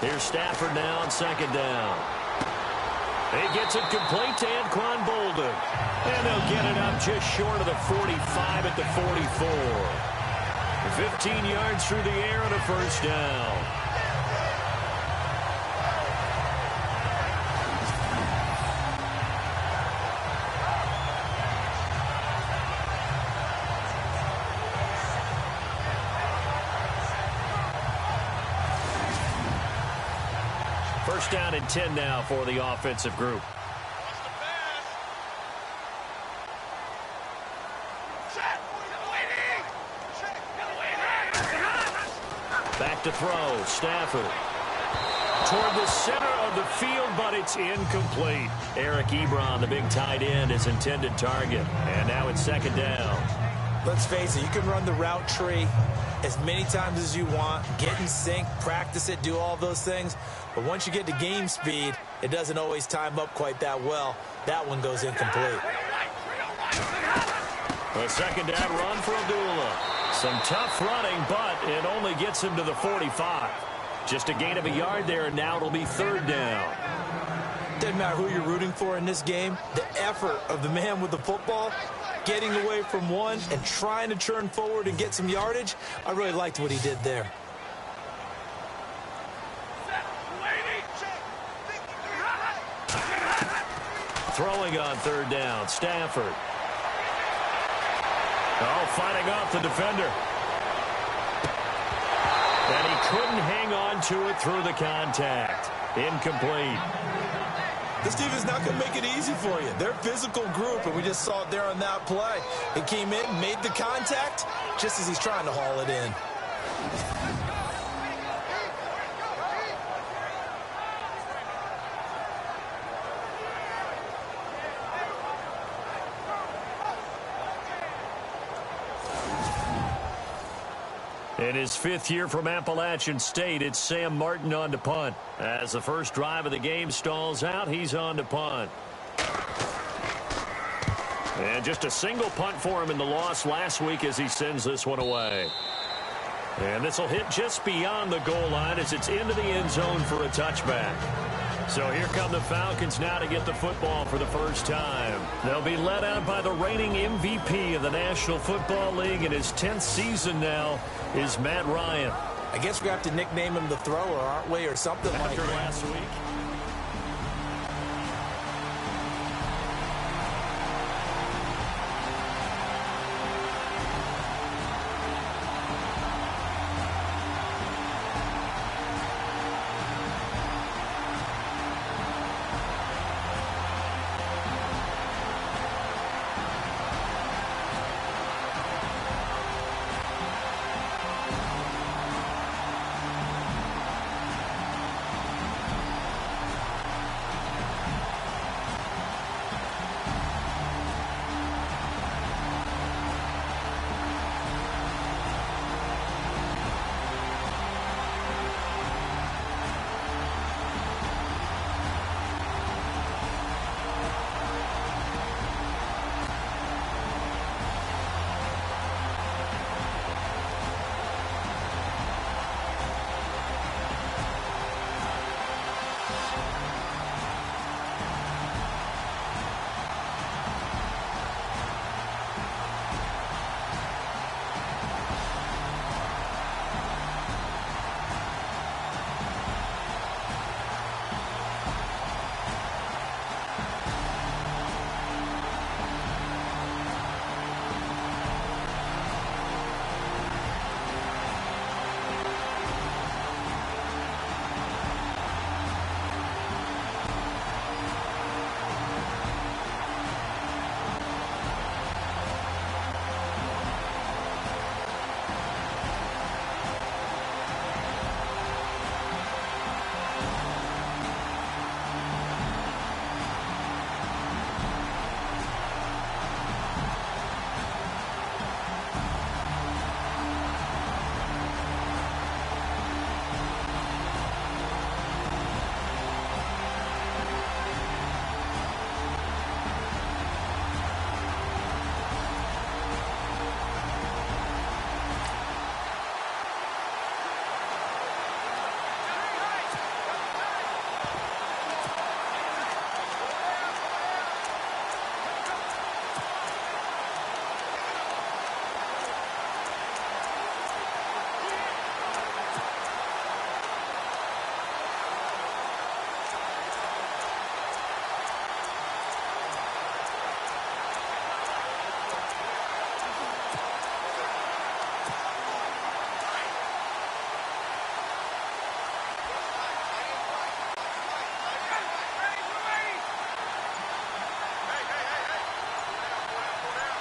Here's Stafford now on second down. He gets it complete to Anquan Bolden. And they'll get it up just short of the 45 at the 44. 15 yards through the air and a first down. First down and 10 now for the offensive group. Back to throw. Stafford. Toward the center of the field, but it's incomplete. Eric Ebron, the big tight end, is intended target. And now it's second down. Let's face it, you can run the route tree as many times as you want, get in sync, practice it, do all those things. But once you get to game speed, it doesn't always time up quite that well. That one goes incomplete. A second down run for Abdullah. Some tough running, but it only gets him to the 45. Just a gain of a yard there, and now it'll be third down. Doesn't matter who you're rooting for in this game. The effort of the man with the football, getting away from one and trying to turn forward and get some yardage, I really liked what he did there. Throwing on third down, Stafford. Oh, fighting off the defender. And he couldn't hang on to it through the contact. Incomplete. This team is not going to make it easy for you. They're a physical group, and we just saw it there on that play. He came in, made the contact, just as he's trying to haul it in. In his fifth year from Appalachian State, it's Sam Martin on to punt. As the first drive of the game stalls out, he's on to punt. And just a single punt for him in the loss last week as he sends this one away. And this will hit just beyond the goal line as it's into the end zone for a touchback. So here come the Falcons now to get the football for the first time. They'll be led out by the reigning MVP of the National Football League in his 10th season now is Matt Ryan. I guess we have to nickname him the thrower, aren't we, or something like After that. last week.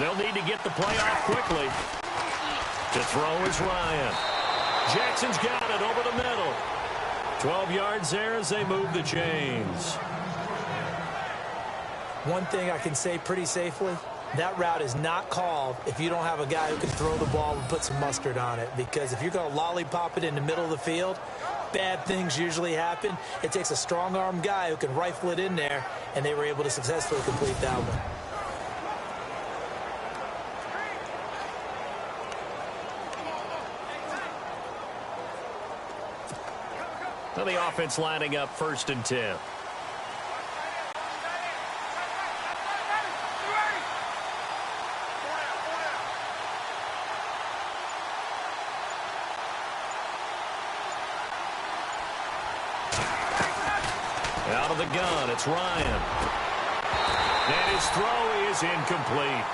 They'll need to get the play off quickly. To throw is Ryan. Jackson's got it over the middle. 12 yards there as they move the chains. One thing I can say pretty safely, that route is not called if you don't have a guy who can throw the ball and put some mustard on it. Because if you're going to lollipop it in the middle of the field, bad things usually happen. It takes a strong-arm guy who can rifle it in there, and they were able to successfully complete that one. Well, the offense lining up 1st and 10. Out of the gun, it's Ryan. And his throw is incomplete.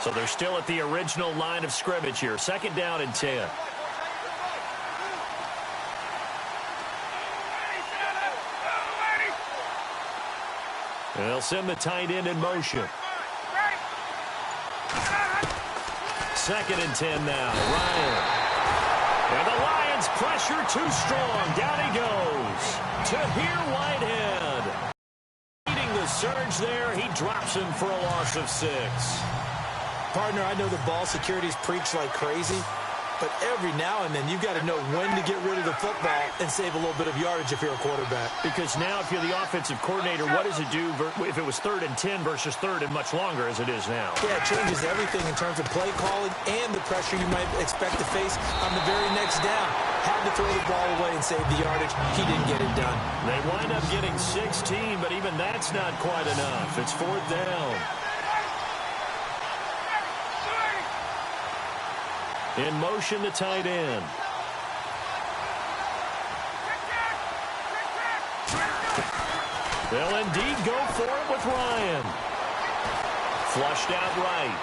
So they're still at the original line of scrimmage here. 2nd down and 10. And they'll send the tight end in motion. 2nd and 10 now. Ryan. And the Lions pressure too strong. Down he goes. To here, Whitehead. Leading the surge there. He drops him for a loss of 6. Partner, I know the ball security's preached like crazy, but every now and then you've got to know when to get rid of the football and save a little bit of yardage if you're a quarterback. Because now if you're the offensive coordinator, what does it do if it was 3rd and 10 versus 3rd and much longer as it is now? Yeah, it changes everything in terms of play calling and the pressure you might expect to face on the very next down. Had to throw the ball away and save the yardage. He didn't get it done. They wind up getting 16, but even that's not quite enough. It's 4th down. In motion, the tight end. They'll indeed go for it with Ryan. Flushed out right.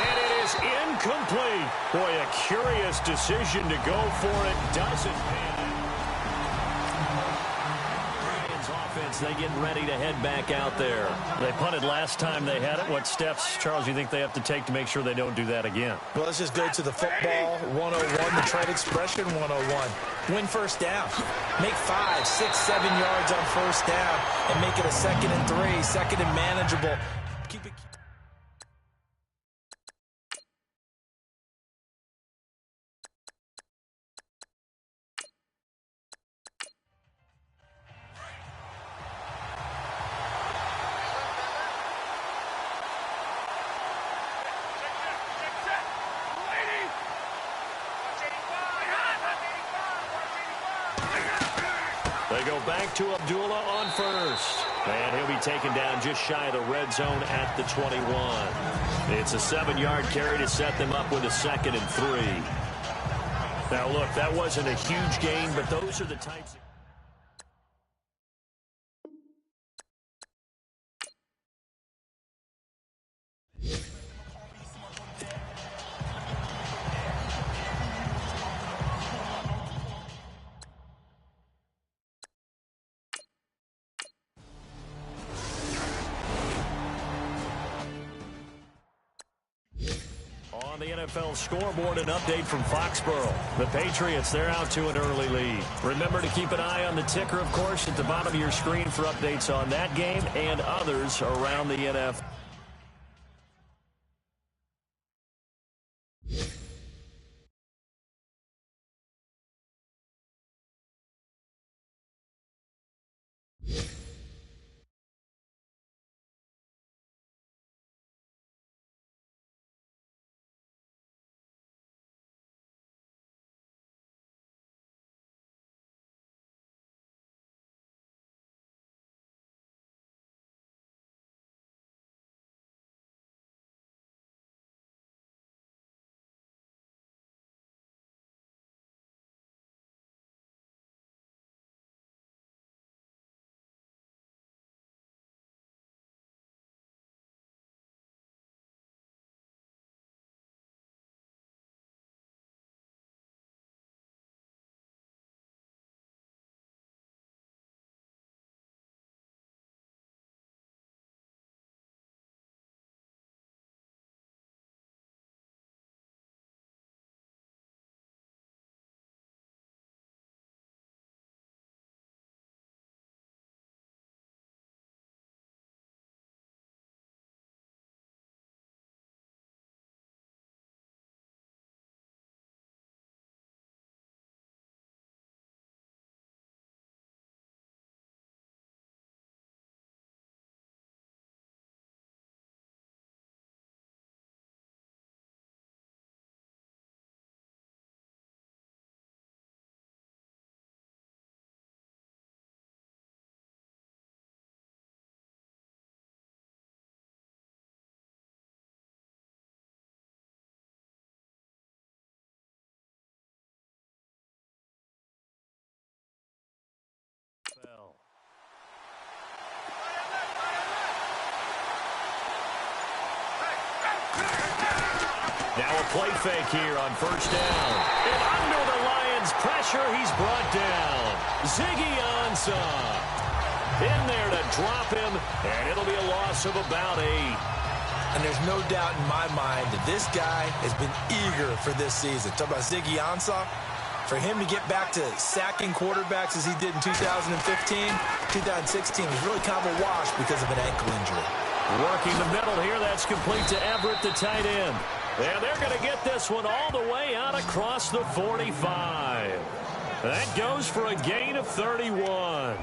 And it is incomplete. Boy, a curious decision to go for it. Doesn't pan out. Lions offense, they getting ready to head back out there. They punted last time they had it. What steps, Charles, you think they have to take to make sure they don't do that again? Well, let's just go to the football 101, the trade expression 101. Win 1st down. Make 5, 6, 7 yards on 1st down and make it a 2nd and 3, 2nd and manageable. Keep it. They go back to Abdullah on 1st. And he'll be taken down just shy of the red zone at the 21. It's a 7-yard carry to set them up with a 2nd and 3. Now, look, that wasn't a huge gain, but those are the types of... On the NFL scoreboard, an update from Foxborough. The Patriots, they're out to an early lead. Remember to keep an eye on the ticker, of course, at the bottom of your screen for updates on that game and others around the NFL. Now a play fake here on first down. And under the Lions' pressure, he's brought down. Ziggy Ansah in there to drop him, and it'll be a loss of about 8. And there's no doubt in my mind that this guy has been eager for this season. Talk about Ziggy Ansah. For him to get back to sacking quarterbacks as he did in 2015, 2016 was really kind of a wash because of an ankle injury. Working the middle here, that's complete to Everett, the tight end. And they're going to get this one all the way out across the 45. That goes for a gain of 31.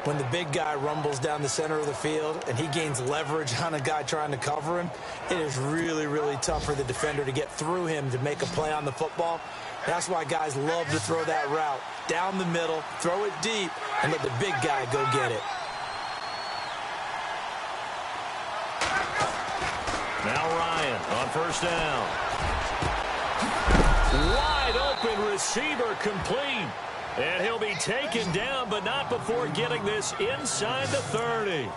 When the big guy rumbles down the center of the field and he gains leverage on a guy trying to cover him, it is really, really tough for the defender to get through him to make a play on the football. That's why guys love to throw that route down the middle, throw it deep, and let the big guy go get it. Now Ryan on first down. Wide open receiver complete. And he'll be taken down, but not before getting this inside the 30.